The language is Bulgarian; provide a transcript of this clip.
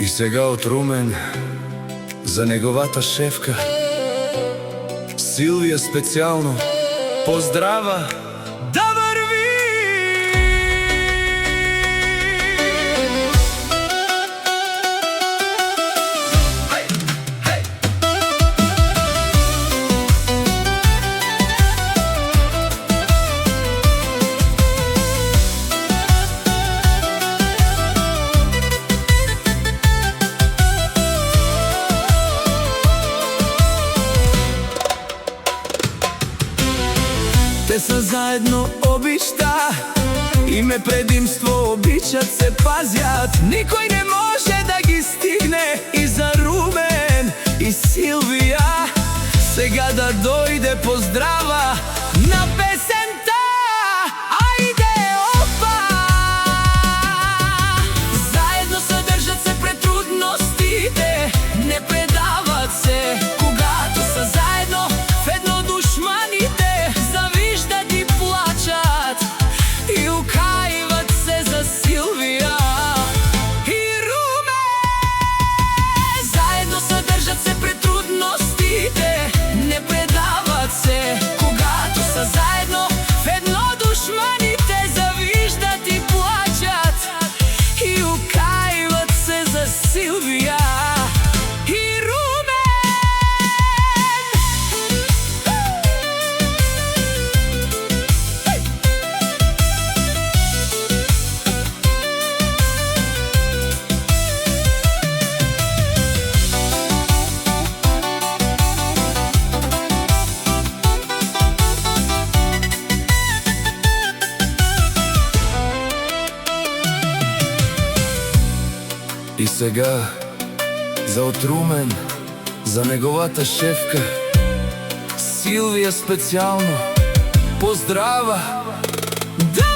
И сега од Румен за неговата шефка Силвија специјално поздрава да врви. Те са заедно обичта, име предимство, обичат се, пазят. Никој не може да ги стигне. И за Румен и Силвија сега да дојде поздрава на песента. Ајде, опа! Заедно се држат се пред трудностите, не предават се. Когато са заедно в едно душманите завиждат и плачат и укаиват се за Силвија и Румен. Заедно се држат се пред трудностите, не предават се. Когато са заедно в едно душманите завиждат и плачат и укаиват се за Силвија и И сега за од Румен за неговата шефка Силвија специјално поздрава да